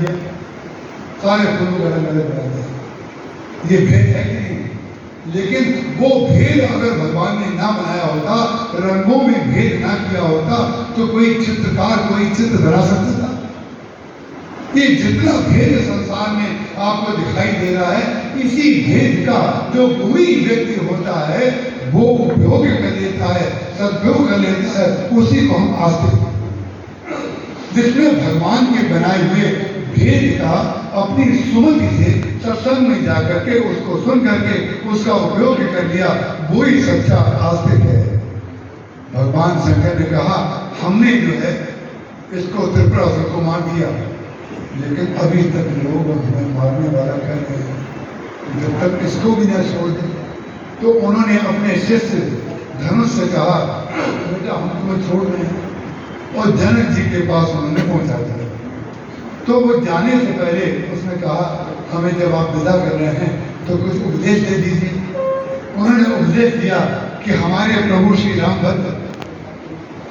दिया, सारे फूलों का रंग अलग बना दिया। ये भेद है कि नहीं? लेकिन वो भेद अगर भगवान ने ना बनाया होता, रंगों में भेद ना किया होता, तो कोई चित्रकार कोई चित्र बना सकता था? ये जितना भेद संसार में आपको दिखाई दे रहा है, इसी भेद का जो कोई व्यक्ति होता है वो उपयोग कर लेता है, सदुपयोग कर लेता है, उसी को हम आस्तिक। जिसमें भगवान के बनाए हुए भेद का अपनी सुमति से सत्संग में जाकर के उसको सुन करके उसका उपयोग कर लिया, वो ही सच्चा आस्तिक है। भगवान शंकर ने कहा हमने जो है इसको त्रिपुरासुर को मार दिया, लेकिन अभी तक लोग हमें मारने वाला कर रहे हैं, जब तक इसको भी न छोड़ दें। तो उन्होंने अपने शिष्य धनुष से कहा बेटा हम तुम्हें छोड़ रहे हैं, और जनक जी के पास उन्होंने पहुंचा दिया। तो वो जाने से पहले उसने कहा हमें जब आप विदा कर रहे हैं तो कुछ उपदेश दे दीजिए। उन्होंने उपदेश दिया कि हमारे प्रभु श्री रामभद्र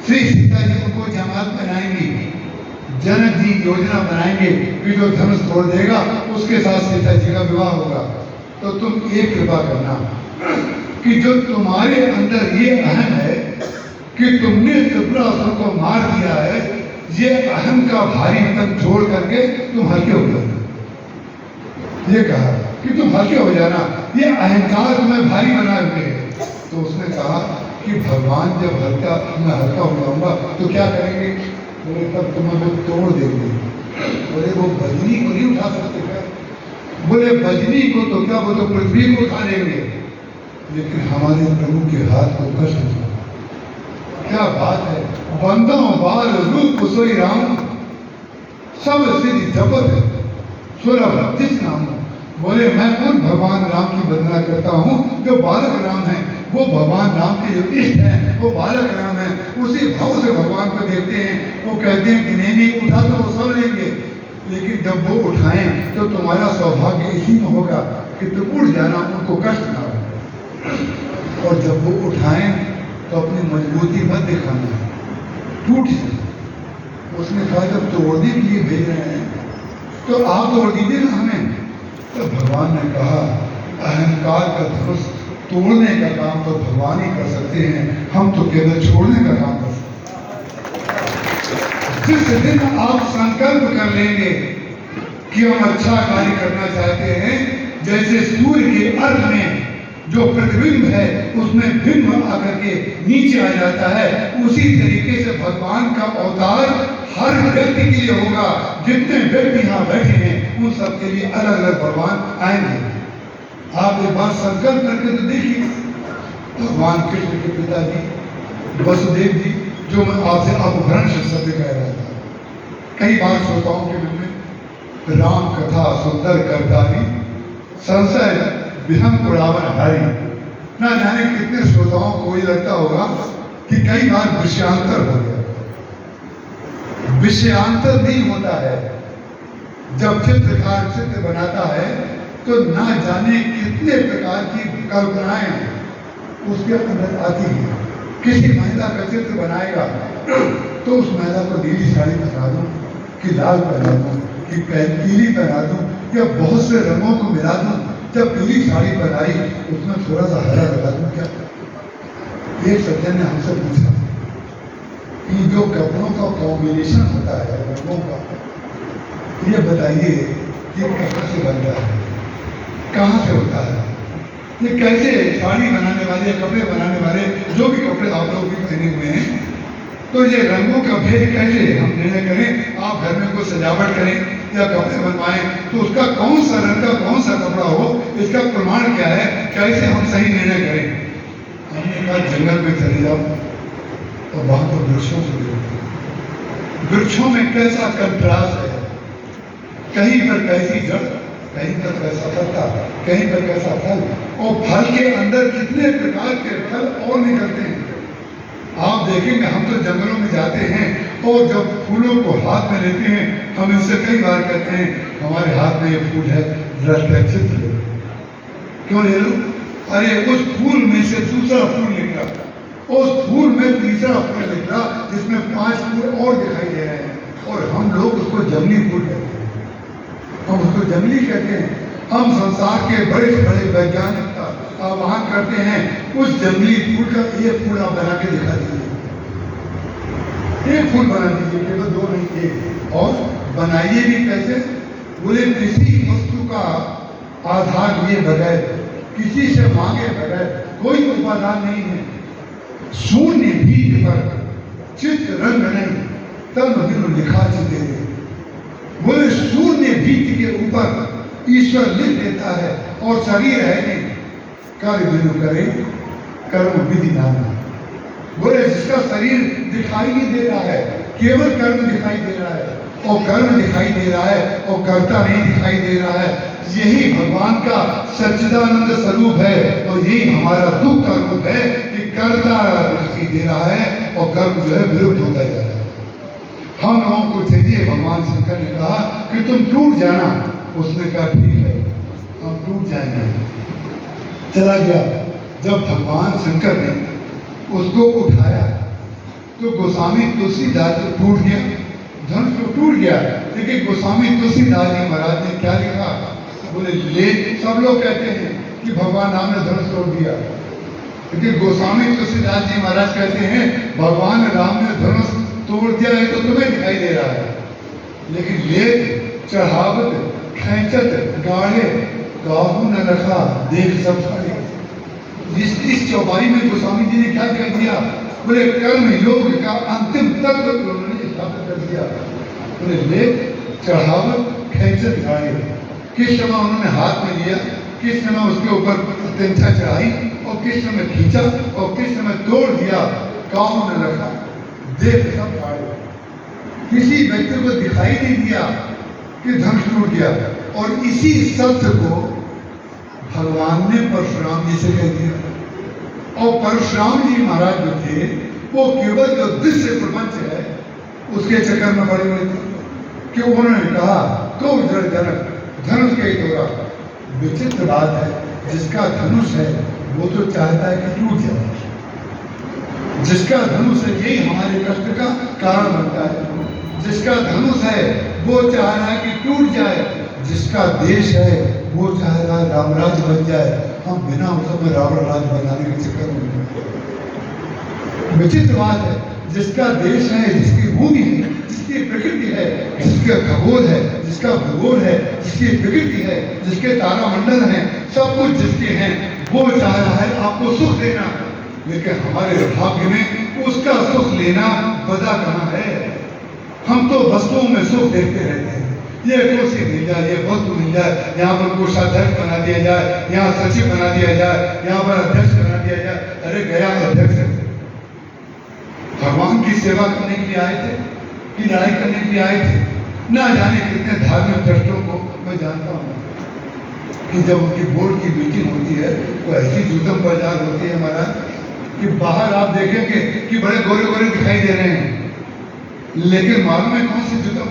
श्री सीता जी उनको जमात बनाएंगी, जनक जी योजना बनाएंगे कि जो धनुष तोड़ देगा उसके साथ सीता जी का विवाह होगा। तो तुम एक कृपा करना कि जो तुम्हारे अंदर ये अहम है कि तुमने त्रिपुरासुर को मार दिया है, ये अहम का भारीपन छोड़ करके तुम हल्के हो जाना। ये कहा कि तुम हल्के हो जाना, ये अहंकार तुम्हें भारी बनाए हुए है। तो उसने कहा कि भगवान जब मैं हल्का हो जाऊंगा तो क्या करेंगे? बोले तब तुम्हें वो तोड़ देंगे। बोले वो बजनी को नहीं उठा सकते क्या? बोले बजनी को तो क्या, वो तो पृथ्वी को उठा लेंगे, लेकिन हमारे प्रभु के हाथ को कष्ट नहीं। क्या बात है! बंदो बाल रूप सोई राम, सब सिद्धि जपत सुलभ जिस नाम। बोले मैं उन भगवान राम की वंदना करता हूँ जो बालक राम है, वो भगवान राम के जो इष्ट हैं वो बालक राम है। उसी भाव से भगवान को देखते हैं। वो कहते हैं कि नहीं उठा तो वो सब लेंगे, लेकिन जब वो उठाएं तो तुम्हारा सौभाग्य इसी में होगा कि तुम उठ जाना, उनको कष्ट ना हो। और जब वो उठाएं तो अपनी मजबूती मत दिखाना, टूट जाए। उसने कहा जब तोड़ने के लिए भेज रहे हैं तो आप तोड़ दीजिए ना हमें। तो भगवान ने कहा अहंकार का धनुष तोड़ने का काम तो भगवान ही कर सकते हैं, हम तो केवल छोड़ने का काम कर सकते हैं। जिस दिन आप संकल्प कर लेंगे कि हम अच्छा कार्य करना चाहते हैं, जैसे सूर्य के अर्थ में जो प्रतिबिंब है उसमें बिंब आकर के नीचे आ जाता है, उसी तरीके से भगवान का अवतार हर व्यक्ति के लिए होगा। जितने व्यक्ति यहाँ बैठे हैं उन सबके लिए अलग अलग भगवान आएंगे। आप एक बार संकल्प करके तो देखिए। भगवान कृष्ण के पिताजी वसुदेव जी, जो मैं आपसे अपभ्रंश शब्द कह रहा था, कई बार श्रोताओं के मन में राम कथा सुंदर करदारी संशय विहम उड़ावन हारी। ना जाने कितने श्रोताओं को ये लगता होगा कि कई बार विषयांतर हो गया। विषयांतर नहीं होता है। जब चित्रकार चित्र बनाता है तो ना जाने कितने प्रकार की कल्पनाएं उसके अंदर आती है। किसी महिला का चित्र बनाएगा तो उस महिला को नीली साड़ी पहना दूं कि लाल पहना दूं कि पीली पहना दूं या बहुत से रंगों को मिला दूं। जब पीली साड़ी बनाई उसमें थोड़ा सा हरा लगा दूं क्या? एक सज्जन ने हमसे पूछा कि जो कपड़ों का कॉम्बिनेशन होता है रंगों का, ये बताइए ये कहाँ से बनता है, कहाँ से होता है? ये कैसे साड़ी बनाने वाले, कपड़े बनाने वाले, जो भी कपड़े आप लोग भी पहने हुए हैं, तो ये रंगों का भेद कैसे हम निर्णय करें? आप घर में कोई सजावट करें या कपड़े बनवाएं तो उसका कौन सा रंग का कौन सा कपड़ा हो, इसका प्रमाण क्या है? कैसे हम सही निर्णय करें? हमने कहा जंगल में चले जाओ और वहां पर वृक्षों से देखो, वृक्षों में कैसा कंट्रास्ट है। कहीं पर कैसी जड़, कहीं पर कैसा पत्ता, कहीं पर कैसा फल, और फल के अंदर कितने प्रकार के फल और निकलते हैं। आप देखेंगे हम तो जंगलों में जाते हैं और जब फूलों को हाथ में लेते हैं, हम इनसे कई बार कहते हैं हमारे हाथ में ये फूल है, जरा चित्र लो। क्यों ले लो? अरे उस फूल में से दूसरा फूल निकला, उस फूल में तीसरा फूल निकला, जिसमें 5 फूल और दिखाई दे रहे हैं, और हम लोग उसको जंगली फूल कहते हैं। हम उसको जंगली कहते हैं। हम संसार के बड़े से बड़े वैज्ञानिक का आह्वान करते हैं, उस जंगली फूल का एक फूल आप बना के दिखा दीजिए, एक फूल बना दीजिए, केवल दो नहीं एक, और बनाइए भी कैसे? बोले किसी वस्तु का आधार लिए बगैर, किसी से मांगे बगैर, कोई उपादान नहीं है, शून्य बीज पर चित्त रंग नहीं तब दिन लिखा चिते। बोले शून्य बीज के ऊपर ईश्वर लिख देता है, और शरीर है नहीं, कर बिनु करे कर्म विधि नाम। बोले जिसका शरीर दिखाई नहीं दे रहा है, केवल कर्म दिखाई दे रहा है, और कर्म दिखाई दे रहा है और कर्ता नहीं दिखाई दे रहा है, यही भगवान का सच्चिदानंद स्वरूप है। और यही हमारा दुख का रूप है कि कर्ता दिखाई दे रहा है और कर्म जो है विरुद्ध होता जा रहा है। हम लोगों को चाहिए, भगवान शंकर ने कहा कि तुम टूट जाना, उसने कहा ठीक है हम टूट जाएंगे, चला गया। जब भगवान शंकर ने उसको उठाया तो गोस्वामी तुलसीदास जो टूट गया, धनुष तो टूट गया, लेकिन गोस्वामी तुलसीदास जी महाराज ने क्या लिखा? बोले ले, सब लोग कहते हैं कि भगवान राम ने धनुष तोड़ दिया, लेकिन गोस्वामी तुलसीदास जी महाराज कहते हैं भगवान राम ने धनुष तोड़ दिया है तो तुम्हें दिखाई दे रहा है, लेकिन ले चढ़ावत खेचत गाढ़े काहू न रखा देख सब सारे। इस चौपाई में गोस्वामी जी ने क्या कह दिया? बोले कर्म योग का अंतिम तत्व उन्होंने स्थापित कर दिया। बोले ले चढ़ावत खेचत गाढ़े, किस समय उन्होंने हाथ में लिया, किस समय उसके ऊपर तिंचा चढ़ाई, और किस समय खींचा, और किस समय तोड़ दिया, काहू न रखा देख सब सारे। किसी व्यक्ति को दिखाई नहीं दिया कि धनुष टूट गया। और इसी सत्य को भगवान ने परशुराम जी से कह दिया, और परशुराम जी महाराज जो थे वो केवल जो दृश्य प्रपंच है उसके चक्कर में पड़े हुए थे, कि उन्होंने कहा तो जड़ जनक धनुष के तोड़ा। विचित्र बात है, जिसका धनुष है वो तो चाहता है कि टूट जाए, जिसका धनुष है यही हमारे कष्ट का कारण बनता है, जिसका धनुष है वो चाह रहा है कि टूट जाए, जिसका देश है वो चाह रहा है रामराज बन जाए। हम बिना उसमें रावण राज बनाने के चक्कर में। विचित्र बात है, जिसका देश है, जिसकी भूमि है, जिसकी प्रकृति है, जिसका खगोल है, जिसका भूगोल है, जिसकी प्रकृति है, जिसके तारामंडल हैं, सब कुछ जिसके हैं, वो चाह रहा है आपको सुख देना, लेकिन हमारे भाग्य में उसका सुख लेना बदा कहाँ है। हम तो वस्तुओं में सुख देखते रहते हैं, ये कुर्सी मिल जाए, ये वस्तु मिल जाए, यहाँ पर कोषाध्यक्ष बना दिया जाए, यहाँ सचिव बना दिया जाए, यहाँ पर अध्यक्ष बना दिया जाए। अरे गया अध्यक्ष भगवान की सेवा करने के लिए आए थे कि लड़ाई करने के लिए आए थे? ना जाने कितने धार्मिक भ्रष्टों को मैं जानता हूँ कि जब उनकी बोर्ड की मीटिंग होती है तो ऐसी जुदम बाजार होती है हमारा, कि बाहर आप देखेंगे कि बड़े गोरे गोरे दिखाई दे रहे हैं, लेकिन मालूम है कौन सी जुदम